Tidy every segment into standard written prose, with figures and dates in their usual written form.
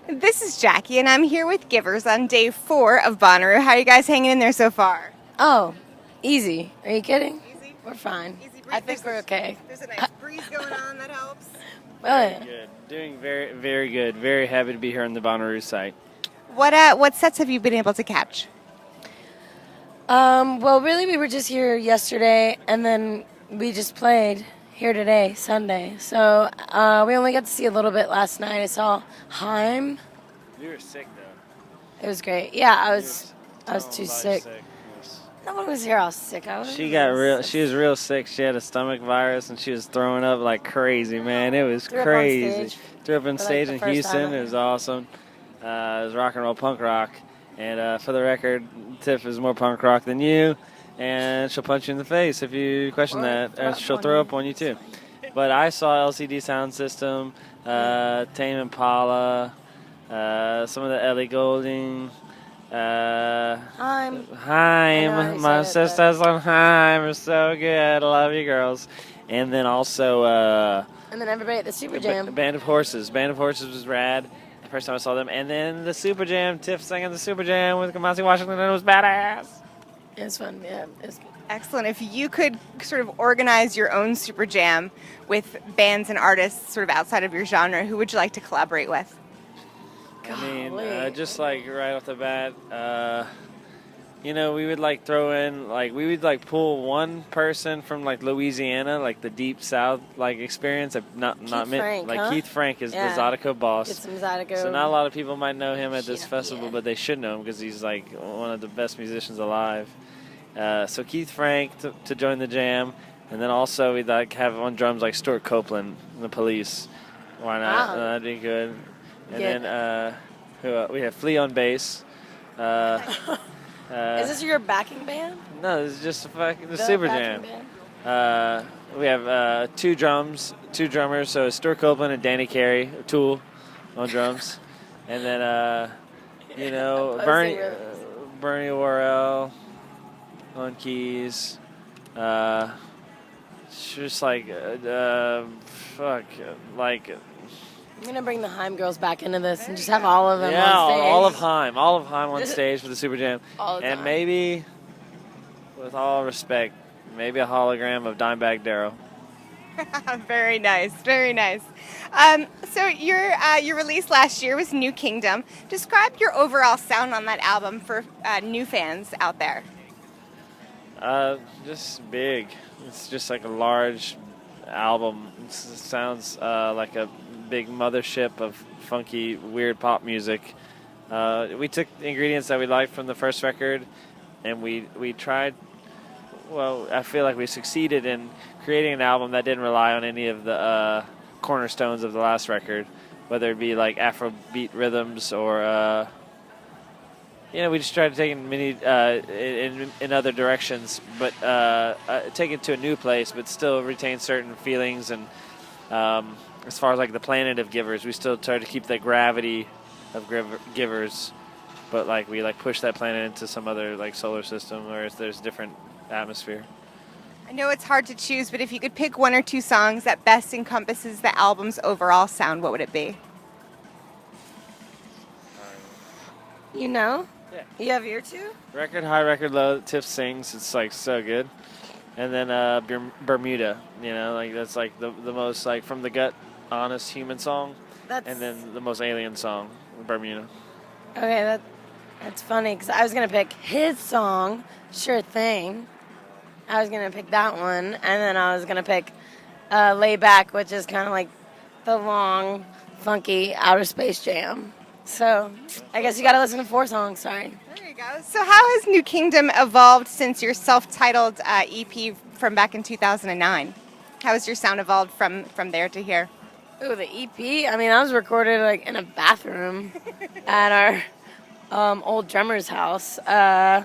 This is Jackie, and I'm here with Givers on day 4 of Bonnaroo. How are you guys hanging in there so far? Oh, easy. Are you kidding? Easy? We're fine. Easy breeze. I think we're okay. There's a nice breeze going on that helps. Oh, yeah. Good. Doing very, very good. Very happy to be here on the Bonnaroo site. What sets have you been able to catch? Well, really, we were just here yesterday, and then we just played here today, Sunday. So we only got to see a little bit last night. I saw Heim. You were sick, though. It was great. Yeah, I was too sick. No one was here. I was sick. She was real sick. She had a stomach virus, and she was throwing up like crazy, man. It was crazy. Threw up on stage in Houston. It was awesome. It was rock and roll punk rock. And for the record, Tiff is more punk rock than you, and she'll punch you in the face if you question that. And she'll throw up on you too. But I saw LCD Sound System, Tame Impala, some of the Ellie Goulding. Heim. My sisters on Heim are so good. I love you girls. And then also And then everybody at the Super Jam. Band of Horses. Band of Horses was rad. The first time I saw them. And then the Super Jam. Tiff singing the Super Jam with Kamasi Washington, and it was badass. It was fun. Yeah, it was good. Excellent. If you could sort of organize your own Super Jam with bands and artists sort of outside of your genre, who would you like to collaborate with? I mean, just like right off the bat, we would like throw in, we would pull one person from Louisiana, the deep South experience. Keith Frank is the Zydeco boss. Get some Zydeco. So not a lot of people might know him at this festival, but they should know him because he's one of the best musicians alive. So Keith Frank to join the jam, and then also we'd have on drums Stuart Copeland, The Police. Why not? Wow. That'd be good. And then we have Flea on bass. Is this your backing band? No, this is just the Super Jam. Band? We have two drummers, so Stuart Copeland and Danny Carey, Tool, on drums. And then, Bernie Worrell on keys. Just I'm going to bring the Heim girls back into this and just have all of them on stage. all of Heim on stage for the Super Jam. And maybe, with all respect, maybe a hologram of Dimebag Darrell. Very nice, very nice. So your release last year was New Kingdom. Describe your overall sound on that album for new fans out there. Just big. It's just like a large album. It sounds like a big mothership of funky, weird pop music. We took the ingredients that we liked from the first record, and we tried. Well, I feel like we succeeded in creating an album that didn't rely on any of the cornerstones of the last record, whether it be Afrobeat rhythms or we just tried to take it many in other directions, but take it to a new place, but still retain certain feelings. And as far as the planet of Givers, we still try to keep the gravity of Givers, but we push that planet into some other solar system where there's different atmosphere. I know it's hard to choose, but if you could pick one or two songs that best encompasses the album's overall sound, what would it be? You know? Yeah. You have your two? Record high, record low. Tiff sings. It's so good. And then Bermuda. That's the most from the gut, honest human song. And then the most alien song, Bermuda. Okay, that's funny because I was gonna pick his song, Sure Thing. I was gonna pick that one, and then I was gonna pick Lay Back, which is kind of the long, funky outer space jam. So I guess you got to listen to 4 songs. Sorry. There you go. So how has New Kingdom evolved since your self-titled EP from back in 2009? How has your sound evolved from there to here? Ooh, the EP. I mean, I was recorded in a bathroom at our old drummer's house. I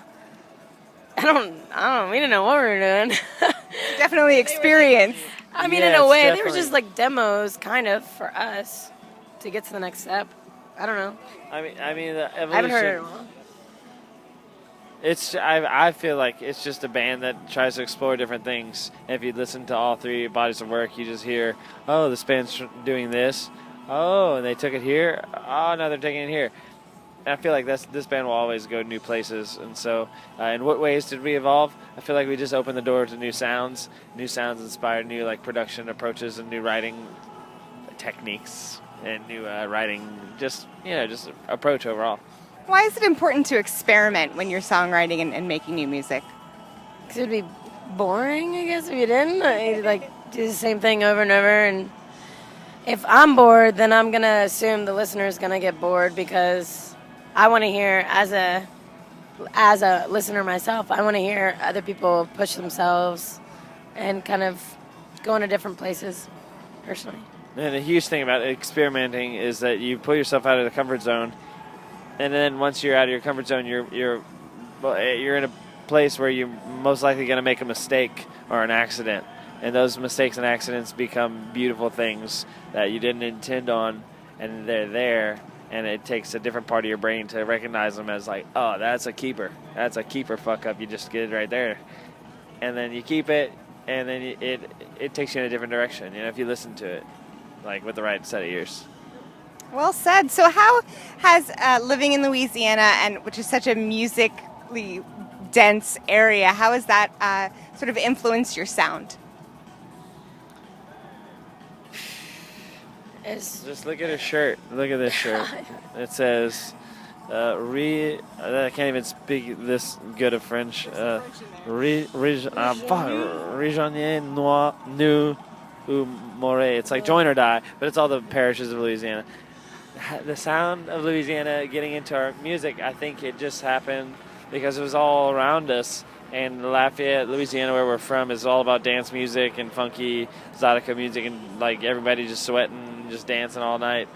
don't. We didn't know what we were doing. Definitely experience. I mean, in a way, they were just demos, kind of, for us to get to the next step. I don't know. I mean, the evolution. I haven't heard it in a while. I feel like it's just a band that tries to explore different things. And if you listen to all 3 bodies of work, you just hear, oh, this band's doing this. oh, and they took it here. Oh, now they're taking it here. And I feel like this band will always go new places. And so, in what ways did we evolve? I feel like we just opened the door to new sounds. New sounds inspired new like production approaches and new writing techniques and new writing, just approach overall. Why is it important to experiment when you're songwriting and making new music? Because it would be boring, I guess, if you didn't. I'd, like, do the same thing over and over. And if I'm bored, then I'm going to assume the listener's going to get bored, because I want to hear, as a listener myself, I want to hear other people push themselves and kind of go into different places, personally. And a huge thing about experimenting is that you put yourself out of the comfort zone, and then once you're out of your comfort zone, you're in a place where you're most likely going to make a mistake or an accident, and those mistakes and accidents become beautiful things that you didn't intend on, and they're there, and it takes a different part of your brain to recognize them as like, oh, that's a keeper fuck up, you just get it right there, and then you keep it, and then it takes you in a different direction, if you listen to it like with the right set of ears. Well said. So how has living in Louisiana, and which is such a musically dense area, how has that sort of influenced your sound? Just look at her shirt. Look at this shirt. It says, I can't even speak this good of French. Regionnier Noir Nu ou Moray. It's like join or die, but it's all the parishes of Louisiana. The sound of Louisiana getting into our music, I think it just happened because it was all around us. And Lafayette, Louisiana, where we're from, is all about dance music and funky Zydeco music, and like everybody just sweating, just dancing all night.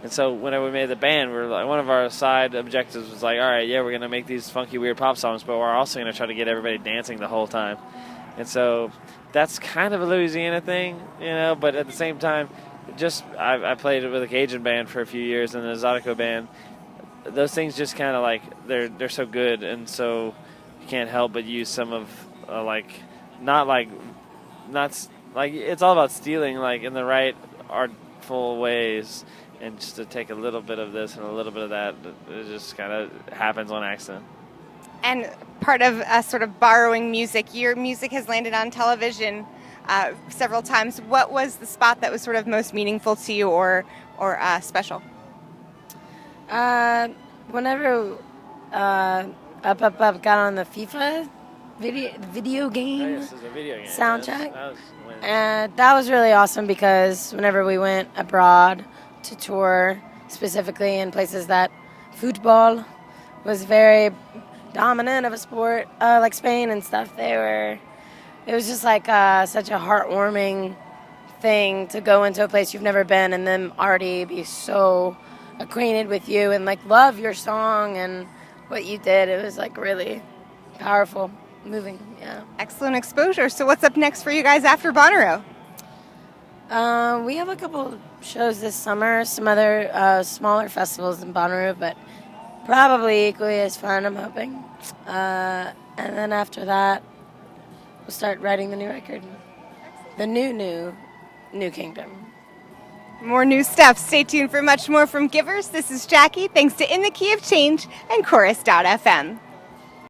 And so whenever we made the band, we were like, one of our side objectives was like, all right, yeah, we're gonna make these funky, weird pop songs, but we're also gonna try to get everybody dancing the whole time. And so that's kind of a Louisiana thing, But at the same time, I played with a Cajun band for a few years and a Zydeco band. Those things just kind of like they're so good, and so you can't help but use some of it's all about stealing like in the right artful ways, and just to take a little bit of this and a little bit of that. It just kind of happens on accident. And part of sort of borrowing music, your music has landed on television several times. What was the spot that was sort of most meaningful to you or special? Whenever Up got on the FIFA video game, Oh, yes, it was a video game soundtrack. That was when That was really awesome, because whenever we went abroad to tour, specifically in places that football was very dominant of a sport, like Spain and stuff, it was just like such a heartwarming thing to go into a place you've never been and them already be so acquainted with you and like love your song and what you did. It was like really powerful, moving. Yeah. Excellent exposure. So what's up next for you guys after Bonnaroo? We have a couple shows this summer, some other smaller festivals in Bonnaroo, but probably equally as fun, I'm hoping. And then after that, we'll start writing the new record, the new Kingdom. More new stuff. Stay tuned for much more from Givers. This is Jackie. Thanks to In the Key of Change and Chorus.fm.